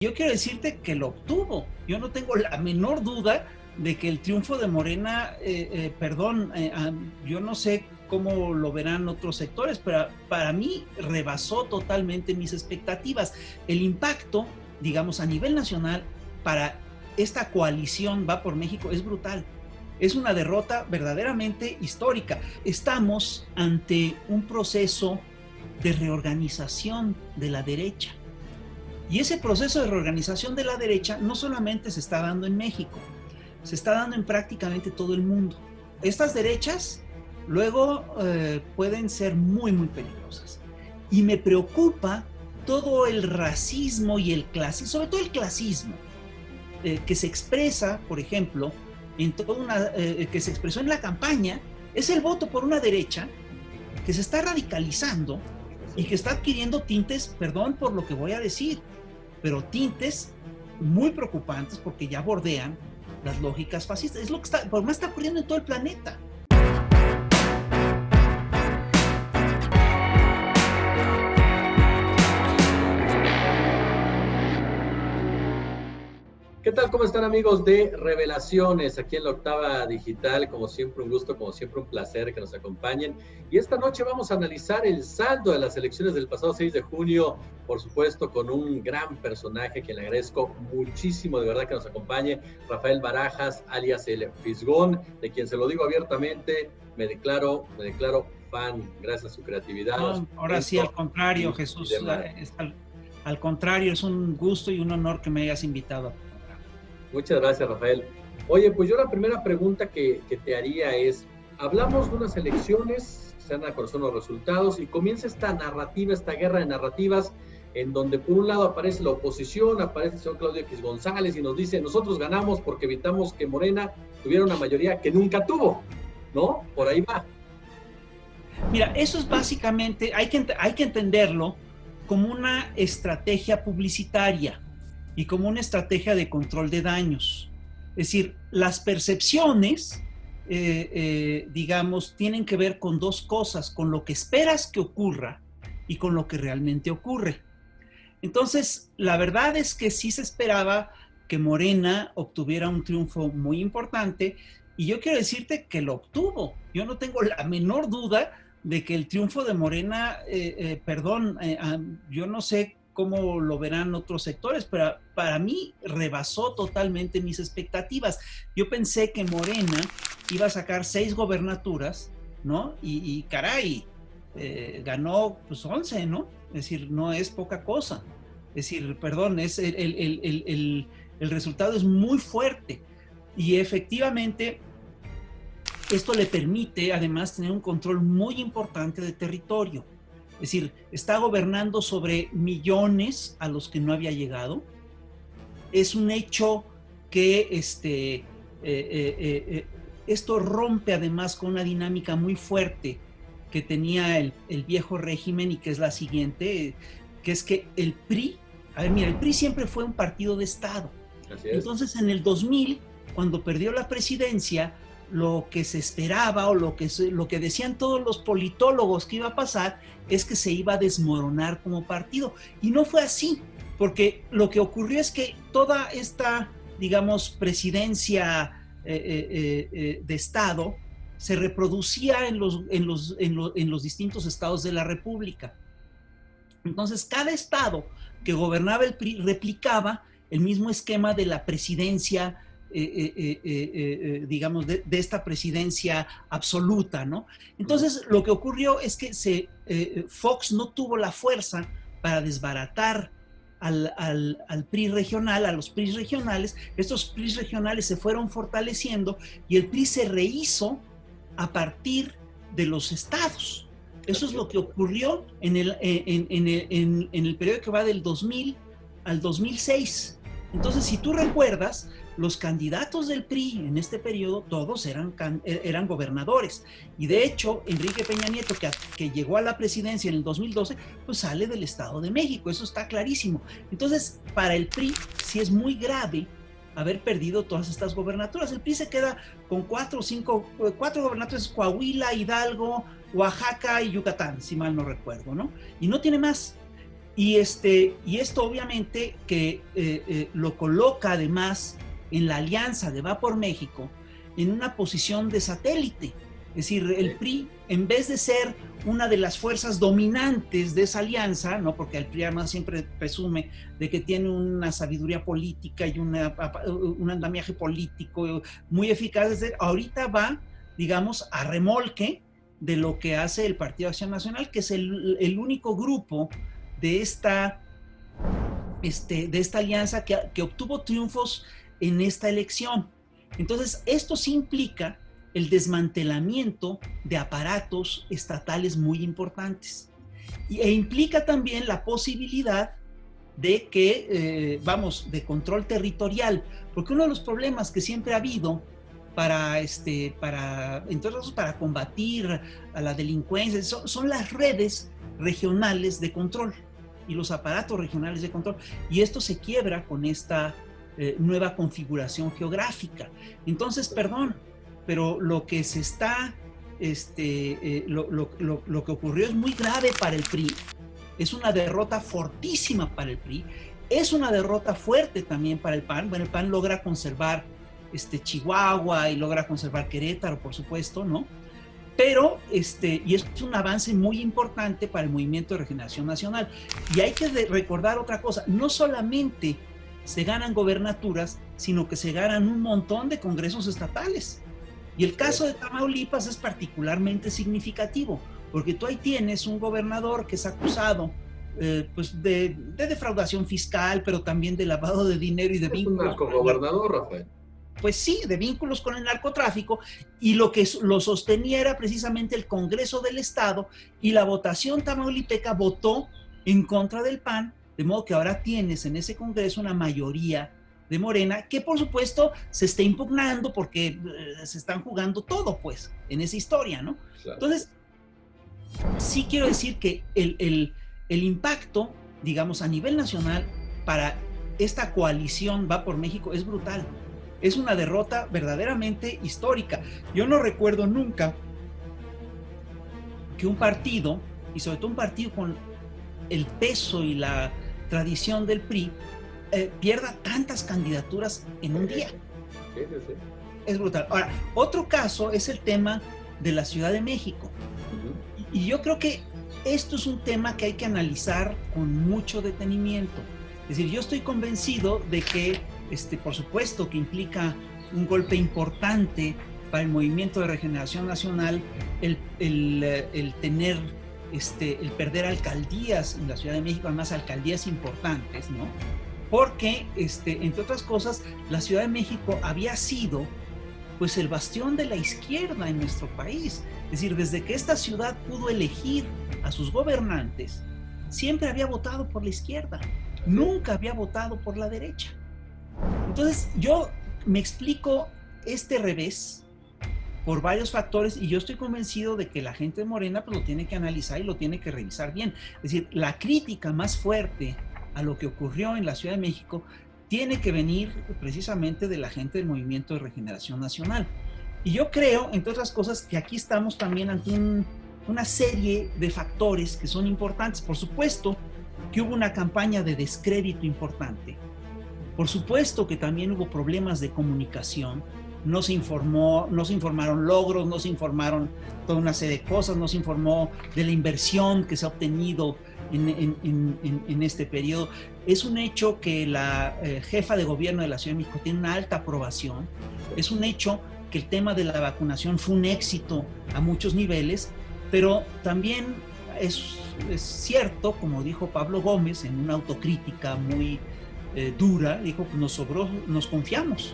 Yo quiero decirte que lo obtuvo. Yo no tengo la menor duda de que el triunfo de Morena, yo no sé cómo lo verán otros sectores, pero para mí rebasó totalmente mis expectativas. El impacto, digamos, a nivel nacional para esta coalición Va por México es brutal. Es una derrota verdaderamente histórica. Estamos ante un proceso de reorganización de la derecha. Y ese proceso de reorganización de la derecha no solamente se está dando en México, se está dando en prácticamente todo el mundo. Estas derechas luego pueden ser muy, muy peligrosas. Y me preocupa todo el racismo y el clasismo, sobre todo el clasismo, que se expresa, por ejemplo, que se expresó en la campaña, es el voto por una derecha que se está radicalizando y que está adquiriendo tintes, perdón por lo que voy a decir, pero tintes muy preocupantes porque ya bordean las lógicas fascistas. Es lo que está ocurriendo en todo el planeta. ¿Qué tal? ¿Cómo están, amigos de Revelaciones? Aquí en la Octava Digital, como siempre un gusto, como siempre un placer que nos acompañen. Y esta noche vamos a analizar el saldo de las elecciones del pasado 6 de junio, por supuesto, con un gran personaje que le agradezco muchísimo, de verdad, que nos acompañe, Rafael Barajas, alias el Fisgón, de quien se lo digo abiertamente, me declaro fan, gracias a su creatividad. No, ahora sí, al contrario, Jesús, al contrario, es un gusto y un honor que me hayas invitado. Muchas gracias, Rafael. Oye, pues yo la primera pregunta que te haría es, hablamos de unas elecciones, se dan a conocer los resultados y comienza esta narrativa, esta guerra de narrativas, en donde por un lado aparece la oposición, aparece el señor Claudio X González y nos dice, nosotros ganamos porque evitamos que Morena tuviera una mayoría que nunca tuvo, ¿no? Por ahí va. Mira, eso es básicamente, hay que entenderlo como una estrategia publicitaria y como una estrategia de control de daños. Es decir, las percepciones, digamos, tienen que ver con dos cosas, con lo que esperas que ocurra y con lo que realmente ocurre. Entonces, la verdad es que sí se esperaba que Morena obtuviera un triunfo muy importante y yo quiero decirte que lo obtuvo. Yo no tengo la menor duda de que el triunfo de Morena, yo no sé cómo lo verán otros sectores, pero para mí rebasó totalmente mis expectativas. Yo pensé que Morena iba a sacar 6 gobernaturas, ¿no? Y caray, ganó pues 11, ¿no? Es decir, no es poca cosa. Es decir, perdón, el resultado es muy fuerte. Y efectivamente, esto le permite además tener un control muy importante de territorio. Es decir, está gobernando sobre millones a los que no había llegado. Es un hecho que esto rompe además con una dinámica muy fuerte que tenía el viejo régimen y que es la siguiente, que es que el PRI, el PRI siempre fue un partido de Estado. Así es. Entonces en el 2000, cuando perdió la presidencia, lo que se esperaba o lo que decían todos los politólogos que iba a pasar es que se iba a desmoronar como partido. Y no fue así, porque lo que ocurrió es que toda esta, digamos, presidencia de Estado se reproducía en los distintos estados de la República. Entonces, cada estado que gobernaba el PRI replicaba el mismo esquema de la presidencia digamos, de esta presidencia absoluta, ¿no? Entonces, lo que ocurrió es que Fox no tuvo la fuerza para desbaratar al PRI regional, a los PRI regionales. Estos PRI regionales se fueron fortaleciendo y el PRI se rehizo a partir de los estados. Eso es lo que ocurrió en el periodo que va del 2000 al 2006. Entonces, si tú recuerdas, los candidatos del PRI en este periodo todos eran gobernadores. Y de hecho, Enrique Peña Nieto, que llegó a la presidencia en el 2012, pues sale del Estado de México. Eso está clarísimo. Entonces, para el PRI sí es muy grave haber perdido todas estas gobernaturas. El PRI se queda con 4 gobernaturas: Coahuila, Hidalgo, Oaxaca y Yucatán, si mal no recuerdo, ¿no? Y no tiene más. y esto obviamente que lo coloca además en la alianza de Va por México en una posición de satélite. Es decir, el PRI, en vez de ser una de las fuerzas dominantes de esa alianza, ¿no? Porque el PRI además siempre presume de que tiene una sabiduría política y un andamiaje político muy eficaz, es decir, ahorita va, digamos, a remolque de lo que hace el Partido Acción Nacional, que es el único grupo de esta alianza que obtuvo triunfos en esta elección. Entonces, esto sí implica el desmantelamiento de aparatos estatales muy importantes. E implica también la posibilidad de que, de control territorial, porque uno de los problemas que siempre ha habido entre otros, para combatir a la delincuencia, son las redes regionales de control y los aparatos regionales de control, y esto se quiebra con esta nueva configuración geográfica. Entonces, perdón, pero lo que se está, lo que ocurrió es muy grave para el PRI, es una derrota fortísima para el PRI, es una derrota fuerte también para el PAN. Bueno, el PAN logra conservar Chihuahua y logra conservar Querétaro, por supuesto, ¿no? Pero, y es un avance muy importante para el Movimiento de Regeneración Nacional. Y hay que recordar otra cosa, no solamente se ganan gobernaturas, sino que se ganan un montón de congresos estatales. Y el caso de Tamaulipas es particularmente significativo, porque tú ahí tienes un gobernador que es acusado pues de defraudación fiscal, pero también de lavado de dinero y de vínculos. Es un narcogobernador, Rafael. Pues sí, de vínculos con el narcotráfico, y lo que lo sostenía era precisamente el Congreso del Estado, y la votación tamaulipeca votó en contra del PAN, de modo que ahora tienes en ese Congreso una mayoría de Morena, que por supuesto se está impugnando porque se están jugando todo, pues, en esa historia, ¿no? Claro. Entonces, sí quiero decir que el impacto, digamos, a nivel nacional para esta coalición Va por México es brutal. Es una derrota verdaderamente histórica. Yo no recuerdo nunca que un partido, y sobre todo un partido con el peso y la tradición del PRI, pierda tantas candidaturas en un día. Sí, sí, sí. Es brutal. Ahora, otro caso es el tema de la Ciudad de México. Y yo creo que esto es un tema que hay que analizar con mucho detenimiento. Es decir, yo estoy convencido de que, por supuesto, que implica un golpe importante para el Movimiento de Regeneración Nacional el tener, el perder alcaldías en la Ciudad de México, además alcaldías importantes, ¿no? Porque, entre otras cosas, la Ciudad de México había sido, pues, el bastión de la izquierda en nuestro país. Es decir, desde que esta ciudad pudo elegir a sus gobernantes, siempre había votado por la izquierda, nunca había votado por la derecha. Entonces, yo me explico este revés por varios factores, y yo estoy convencido de que la gente de Morena pues lo tiene que analizar y lo tiene que revisar bien. Es decir, la crítica más fuerte a lo que ocurrió en la Ciudad de México tiene que venir precisamente de la gente del Movimiento de Regeneración Nacional. Y yo creo, entre otras cosas, que aquí estamos también ante una serie de factores que son importantes. Por supuesto que hubo una campaña de descrédito importante. Por supuesto que también hubo problemas de comunicación. No se informaron logros, no se informaron toda una serie de cosas, no se informó de la inversión que se ha obtenido en este periodo. Es un hecho que la jefa de gobierno de la Ciudad de México tiene una alta aprobación. Es un hecho que el tema de la vacunación fue un éxito a muchos niveles, pero también es cierto, como dijo Pablo Gómez en una autocrítica muy dura, dijo, nos confiamos,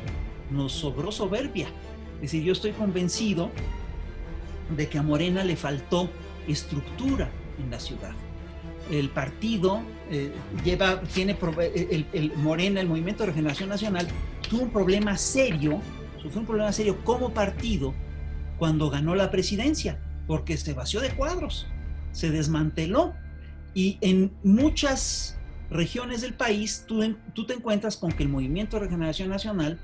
nos sobró soberbia. Es decir, yo estoy convencido de que a Morena le faltó estructura en la ciudad. El partido Morena, el Movimiento de Regeneración Nacional, tuvo un problema serio, como partido cuando ganó la presidencia, porque se vació de cuadros, se desmanteló, y en muchas regiones del país tú te encuentras con que el Movimiento de Regeneración Nacional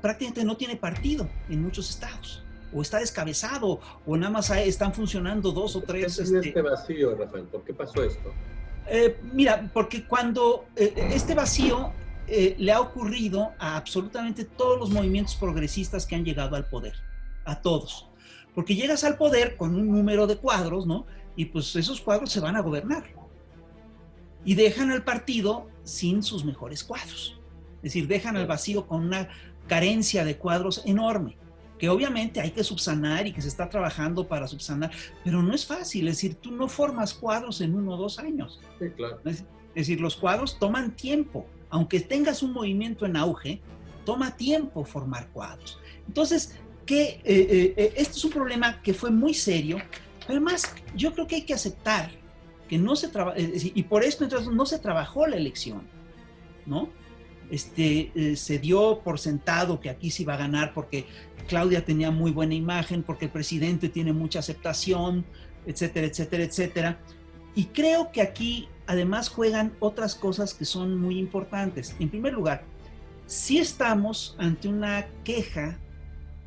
prácticamente no tiene partido en muchos estados, o está descabezado, o nada más están funcionando dos o tres. ¿Qué es este vacío, Rafael? ¿Por qué pasó esto? Mira, porque cuando este vacío le ha ocurrido a absolutamente todos los movimientos progresistas que han llegado al poder, a todos. Porque llegas al poder con un número de cuadros, ¿no? Y pues esos cuadros se van a gobernar. Y dejan al partido sin sus mejores cuadros. Es decir, dejan al vacío con una carencia de cuadros enorme, que obviamente hay que subsanar y que se está trabajando para subsanar, pero no es fácil. Es decir, tú no formas cuadros en 1 o 2 años. Sí, claro. Es decir, los cuadros toman tiempo. Aunque tengas un movimiento en auge, toma tiempo formar cuadros. Entonces, este es un problema que fue muy serio, pero además yo creo que hay que aceptar que no se trabajó, y por esto entonces no se trabajó la elección, ¿no? Se dio por sentado que aquí se iba a ganar porque Claudia tenía muy buena imagen, porque el presidente tiene mucha aceptación, etcétera, etcétera, etcétera. Y creo que aquí además juegan otras cosas que son muy importantes. En primer lugar, sí estamos ante una queja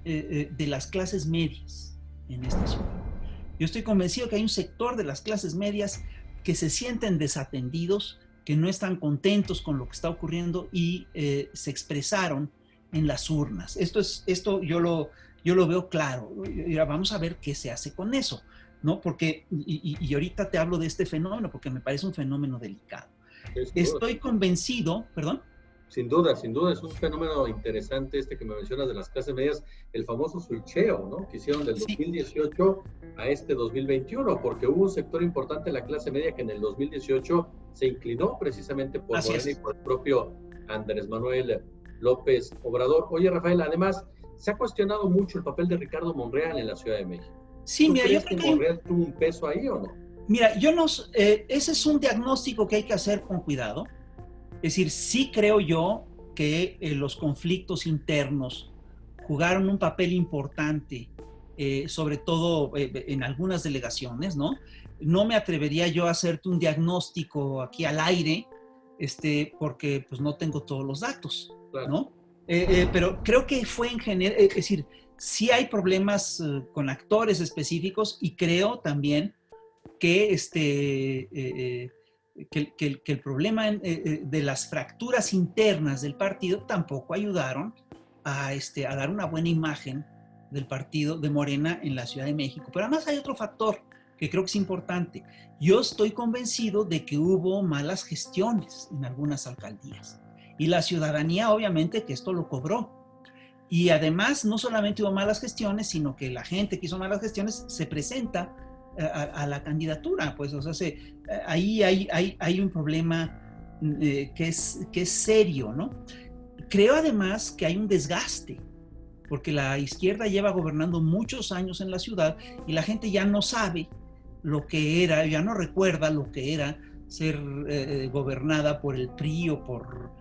de las clases medias en esta ciudad. Yo estoy convencido que hay un sector de las clases medias que se sienten desatendidos, que no están contentos con lo que está ocurriendo y se expresaron en las urnas. Esto yo lo veo claro. Vamos a ver qué se hace con eso, ¿no? Porque, y ahorita te hablo de este fenómeno porque me parece un fenómeno delicado. Estoy convencido, perdón. Sin duda, es un fenómeno interesante este que me mencionas de las clases medias, el famoso switcheo, ¿no? Que hicieron del 2018 a este 2021, porque hubo un sector importante de la clase media que en el 2018 se inclinó precisamente por Morena y por el propio Andrés Manuel López Obrador. Oye, Rafael, además, se ha cuestionado mucho el papel de Ricardo Monreal en la Ciudad de México. Sí, ¿Tú mira, crees que Monreal tuvo un peso ahí o no? Mira, ese es un diagnóstico que hay que hacer con cuidado. Es decir, sí creo yo que los conflictos internos jugaron un papel importante, sobre todo en algunas delegaciones, ¿no? No me atrevería yo a hacerte un diagnóstico aquí al aire, porque pues no tengo todos los datos, claro, ¿no? Pero creo que fue en general, es decir, sí hay problemas con actores específicos y creo también que que el problema de las fracturas internas del partido tampoco ayudaron a dar una buena imagen del partido de Morena en la Ciudad de México. Pero además hay otro factor que creo que es importante. Yo estoy convencido de que hubo malas gestiones en algunas alcaldías y la ciudadanía obviamente que esto lo cobró. Y además no solamente hubo malas gestiones, sino que la gente que hizo malas gestiones se presenta a la candidatura, pues, o sea, ahí hay un problema que es serio, ¿no? Creo además que hay un desgaste, porque la izquierda lleva gobernando muchos años en la ciudad y la gente ya no sabe lo que era, ya no recuerda lo que era ser gobernada por el PRI o por,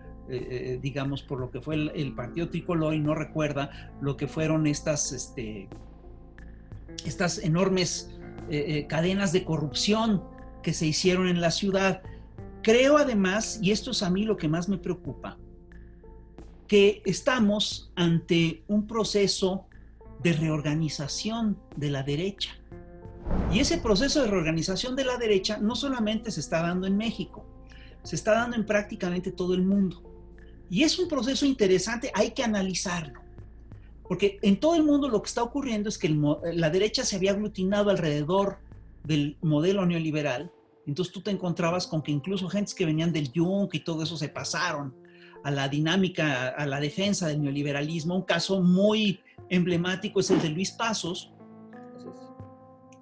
digamos, por lo que fue el Partido Tricolor, y no recuerda lo que fueron estas enormes cadenas de corrupción que se hicieron en la ciudad. Creo además, y esto es a mí lo que más me preocupa, que estamos ante un proceso de reorganización de la derecha. Y ese proceso de reorganización de la derecha no solamente se está dando en México, se está dando en prácticamente todo el mundo. Y es un proceso interesante, hay que analizarlo. Porque en todo el mundo lo que está ocurriendo es que la derecha se había aglutinado alrededor del modelo neoliberal. Entonces tú te encontrabas con que incluso gentes que venían del Yunque y todo eso se pasaron a la dinámica, a la defensa del neoliberalismo. Un caso muy emblemático es el de Luis Pasos,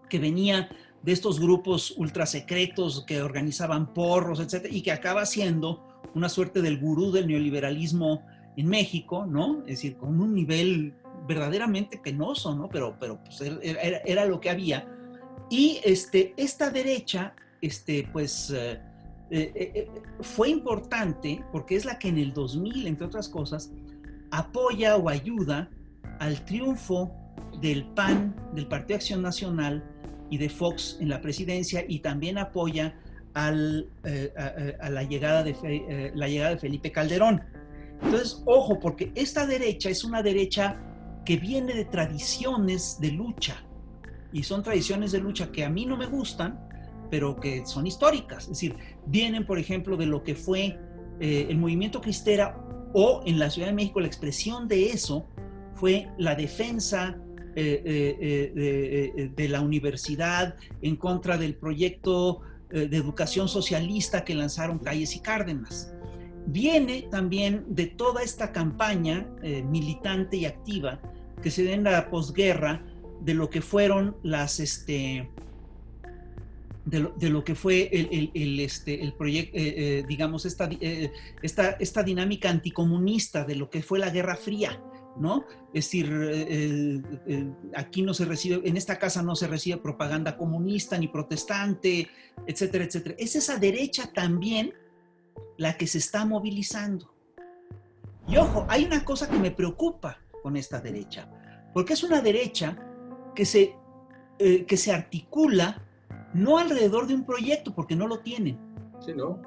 que venía de estos grupos ultrasecretos que organizaban porros, etcétera, y que acaba siendo una suerte del gurú del neoliberalismo en México, ¿no? Es decir, con un nivel verdaderamente penoso, ¿no? Pero pues era lo que había. Y esta derecha, fue importante porque es la que en el 2000, entre otras cosas, apoya o ayuda al triunfo del PAN, del Partido Acción Nacional y de Fox en la presidencia, y también apoya a la llegada de Felipe Calderón. Entonces, ojo, porque esta derecha es una derecha que viene de tradiciones de lucha, y son tradiciones de lucha que a mí no me gustan, pero que son históricas. Es decir, vienen, por ejemplo, de lo que fue el movimiento cristera, o en la Ciudad de México la expresión de eso fue la defensa de la universidad en contra del proyecto de educación socialista que lanzaron Calles y Cárdenas. Viene también de toda esta campaña militante y activa que se da en la posguerra de lo que fueron las de lo que fue el proyecto, digamos, esta dinámica anticomunista de lo que fue la Guerra Fría, ¿no? Es decir, aquí no se recibe, en esta casa no se recibe propaganda comunista ni protestante, etcétera, etcétera. Es esa derecha también la que se está movilizando. Y ojo, hay una cosa que me preocupa con esta derecha, porque es una derecha que se articula no alrededor de un proyecto, porque no lo tienen. Sí, ¿no?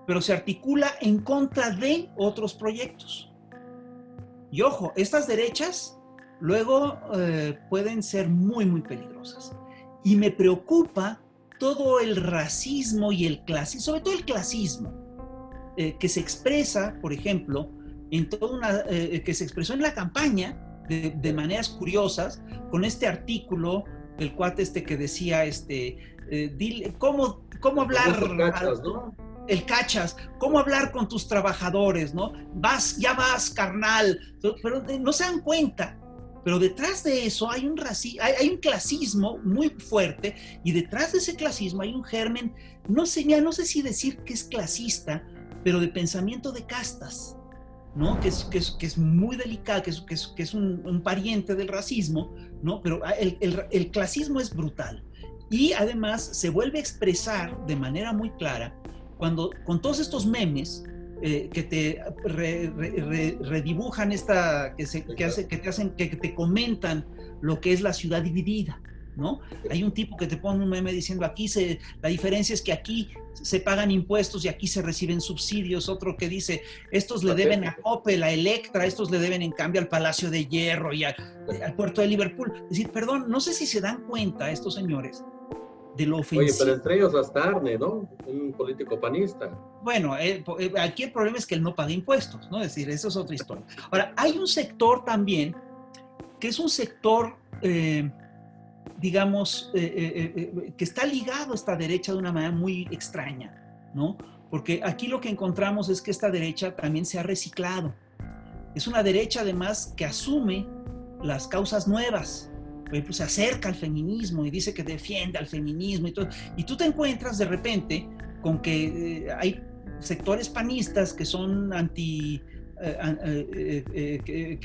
Pero se articula en contra de otros proyectos. Y ojo, estas derechas luego pueden ser muy, muy peligrosas. Y me preocupa todo el racismo y el clasismo, sobre todo el clasismo, que se expresa, por ejemplo, que se expresó en la campaña de maneras curiosas, con este artículo del cuate que decía, dile, ¿cómo hablar? Cachas, ¿no? El cachas, ¿cómo hablar con tus trabajadores, no? Ya vas, carnal. Pero no se dan cuenta. Pero detrás de eso hay un clasismo muy fuerte, y detrás de ese clasismo hay un germen, no sé si decir que es clasista, pero de pensamiento de castas, ¿no? Que es muy delicado, que es un pariente del racismo, ¿no? Pero el clasismo es brutal. Y además se vuelve a expresar de manera muy clara cuando con todos estos memes que te redibujan que te comentan lo que es la ciudad dividida, ¿no? Hay un tipo que te pone un meme diciendo la diferencia es que aquí se pagan impuestos y aquí se reciben subsidios. Otro que dice, estos le deben a Coppel, a Electra, estos le deben en cambio al Palacio de Hierro y al puerto de Liverpool. Es decir, perdón, no sé si se dan cuenta estos señores de lo ofensivo. Oye, pero entre ellos hasta Arne, ¿no? Un político panista. Bueno, aquí el problema es que él no paga impuestos, ¿no? Es decir, eso es otra historia. Ahora, hay un sector también que es un sector, digamos, que está ligado a esta derecha de una manera muy extraña, ¿no? Porque aquí lo que encontramos es que esta derecha también se ha reciclado. Es una derecha, además, que asume las causas nuevas. Por ejemplo, se acerca al feminismo y dice que defiende al feminismo y todo. Y tú te encuentras de repente con que hay sectores panistas que son que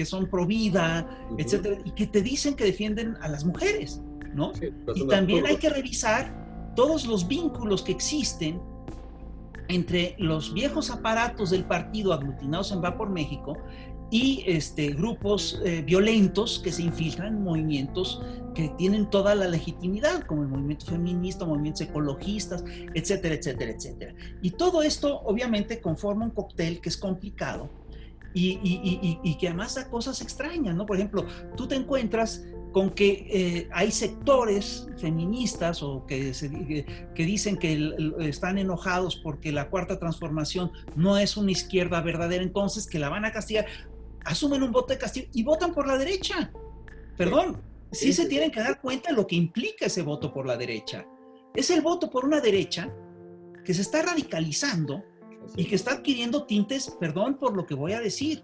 son pro vida, etcétera, y que te dicen que defienden a las mujeres, ¿no? Sí, y también hay que revisar todos los vínculos que existen entre los viejos aparatos del partido aglutinados en Va por México y grupos violentos que se infiltran en movimientos que tienen toda la legitimidad, como el movimiento feminista, movimientos ecologistas, etcétera, etcétera, etcétera. Y todo esto obviamente conforma un cóctel que es complicado y que además da cosas extrañas, ¿no? Por ejemplo, tú te encuentras con que hay sectores feministas o que dicen que están enojados porque la Cuarta Transformación no es una izquierda verdadera, entonces que la van a castigar, asumen un voto de castigo y votan por la derecha. Perdón, sí se tienen que dar cuenta de lo que implica ese voto por la derecha. Es el voto por una derecha que se está radicalizando y que está adquiriendo tintes, perdón por lo que voy a decir,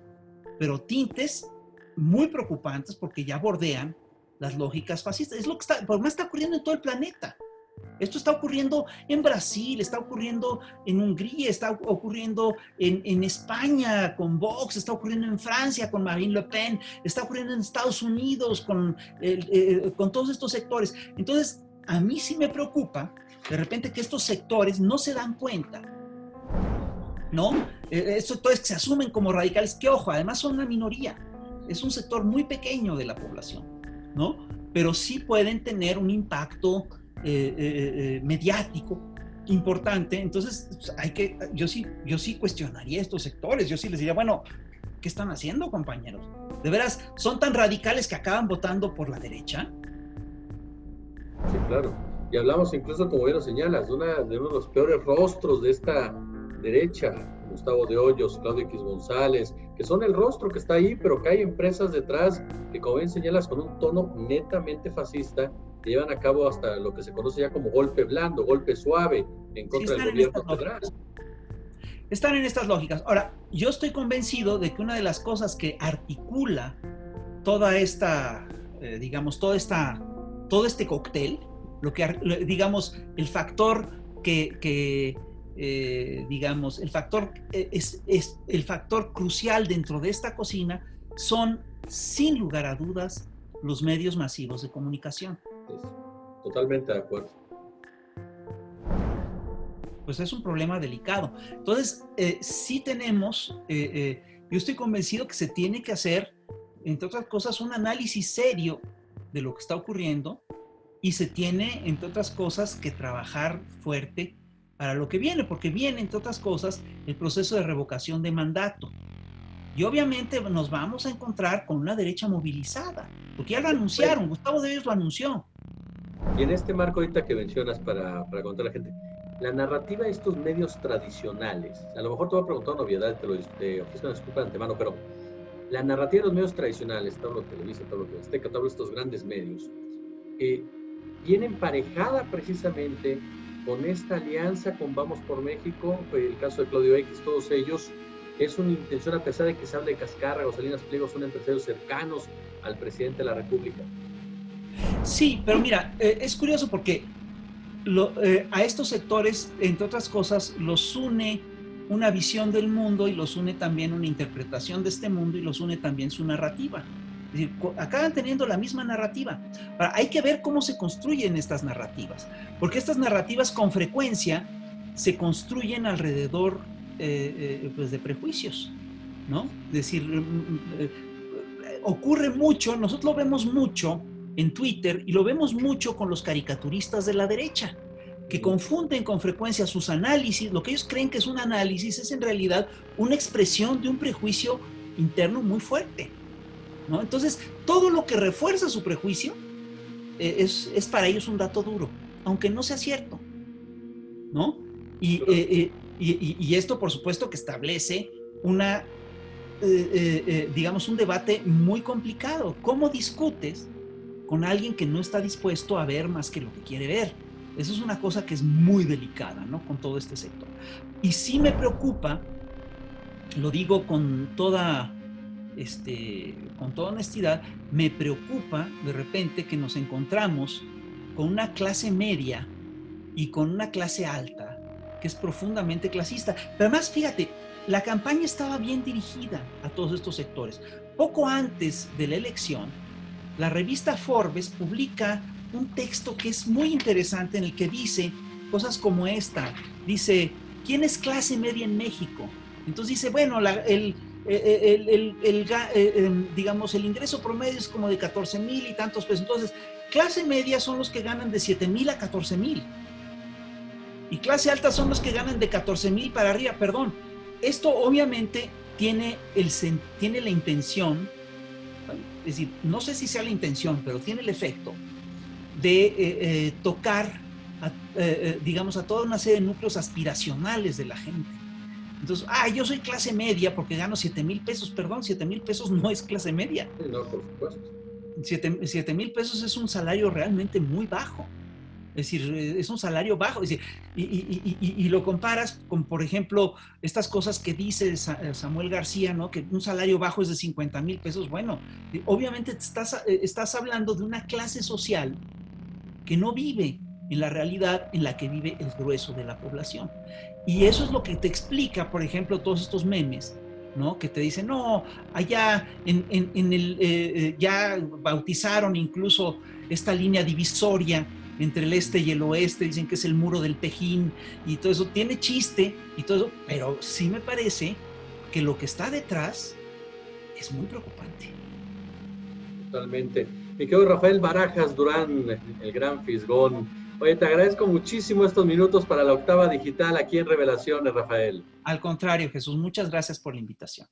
pero tintes muy preocupantes porque ya bordean las lógicas fascistas. Es lo que está ocurriendo en todo el planeta. Esto está ocurriendo en Brasil, está ocurriendo en Hungría, está ocurriendo en España con Vox, está ocurriendo en Francia con Marine Le Pen, está ocurriendo en Estados Unidos con todos estos sectores. Entonces, a mí sí me preocupa de repente que estos sectores no se dan cuenta, ¿no? Estos sectores que se asumen como radicales, que ojo, además son una minoría, es un sector muy pequeño de la población, ¿no? Pero sí pueden tener un impacto mediático importante. Entonces yo sí cuestionaría estos sectores, yo sí les diría, bueno, ¿qué están haciendo, compañeros? ¿De veras son tan radicales que acaban votando por la derecha? Sí, claro. Y hablamos incluso, como bien lo señalas, de uno de los peores rostros de esta derecha, Gustavo de Hoyos, Claudio X González, que son el rostro que está ahí, pero que hay empresas detrás que, como bien señalas, con un tono netamente fascista, que llevan a cabo hasta lo que se conoce ya como golpe blando, golpe suave en Sí, contra del gobierno federal. Están en estas lógicas. Ahora, yo estoy convencido de que una de las cosas que articula toda esta, digamos, todo este cóctel, digamos, el factor digamos, el factor es el factor crucial dentro de esta cocina son, sin lugar a dudas, los medios masivos de comunicación. Totalmente de acuerdo. Pues es un problema delicado. Entonces, sí tenemos, yo estoy convencido que se tiene que hacer, entre otras cosas, un análisis serio de lo que está ocurriendo y se tiene, entre otras cosas, que trabajar fuerte para lo que viene, porque viene, entre otras cosas, el proceso de revocación de mandato. Y obviamente nos vamos a encontrar con una derecha movilizada, porque ya lo anunciaron, Gustavo de Hoyos lo anunció. Y en este marco ahorita que mencionas para contar a la gente, la narrativa de estos medios tradicionales, a lo mejor te voy a preguntar una obviedad, te ofrezco una disculpa de antemano, pero la narrativa de los medios tradicionales, te hablo de Televisa, te hablo de Azteca, te hablo de estos grandes medios, viene emparejada precisamente con esta alianza con Vamos por México, el caso de Claudio X, todos ellos, es una intención, a pesar de que se hable de Cascárraga o Salinas Pliego, son empresarios cercanos al presidente de la República. Sí, pero mira, es curioso porque a estos sectores, entre otras cosas, los une una visión del mundo y los une también una interpretación de este mundo y los une también su narrativa. Es decir, acaban teniendo la misma narrativa. Ahora, hay que ver cómo se construyen estas narrativas, porque estas narrativas con frecuencia se construyen alrededor pues de prejuicios, ¿no? Es decir, ocurre mucho, nosotros lo vemos mucho en Twitter y lo vemos mucho con los caricaturistas de la derecha, que confunden con frecuencia sus análisis. Lo que ellos creen que es un análisis es en realidad una expresión de un prejuicio interno muy fuerte, ¿no? Entonces, todo lo que refuerza su prejuicio es para ellos un dato duro, aunque no sea cierto, ¿no? Y esto, por supuesto, que establece una, digamos, un debate muy complicado. ¿Cómo discutes con alguien que no está dispuesto a ver más que lo que quiere ver? Eso es una cosa que es muy delicada, ¿no? Con todo este sector. Y sí me preocupa, lo digo con toda honestidad, me preocupa de repente que nos encontramos con una clase media y con una clase alta que es profundamente clasista. Pero además, fíjate, la campaña estaba bien dirigida a todos estos sectores. Poco antes de la elección, la revista Forbes publica un texto que es muy interesante en el que dice cosas como esta. Dice, ¿quién es clase media en México? Entonces dice, bueno, digamos, el ingreso promedio es como de 14,000 y tantos pesos. Entonces, clase media son los que ganan de 7,000 a 14,000. Y clase alta son los que ganan de 14,000 para arriba. Perdón, esto obviamente tiene la intención, es decir, no sé si sea la intención, pero tiene el efecto de tocar, digamos, a toda una serie de núcleos aspiracionales de la gente. Entonces, yo soy clase media porque gano 7,000 pesos. Perdón, 7,000 pesos no es clase media. No, por supuesto. 7,000 pesos es un salario realmente muy bajo. Es decir, es un salario bajo. Es decir, y lo comparas con, por ejemplo, estas cosas que dice Samuel García, ¿no? Que un salario bajo es de 50,000 pesos. Bueno, obviamente estás hablando de una clase social que no vive en la realidad en la que vive el grueso de la población. Y eso es lo que te explica, por ejemplo, todos estos memes, ¿no? Que te dicen, no, allá ya bautizaron incluso esta línea divisoria entre el este y el oeste, dicen que es el muro del Pejín, y todo eso tiene chiste y todo eso, pero sí me parece que lo que está detrás es muy preocupante. Totalmente. Mi querido Rafael Barajas Durán, el gran Fisgón. Oye, te agradezco muchísimo estos minutos para la Octava Digital aquí en Revelaciones, Rafael. Al contrario, Jesús, muchas gracias por la invitación.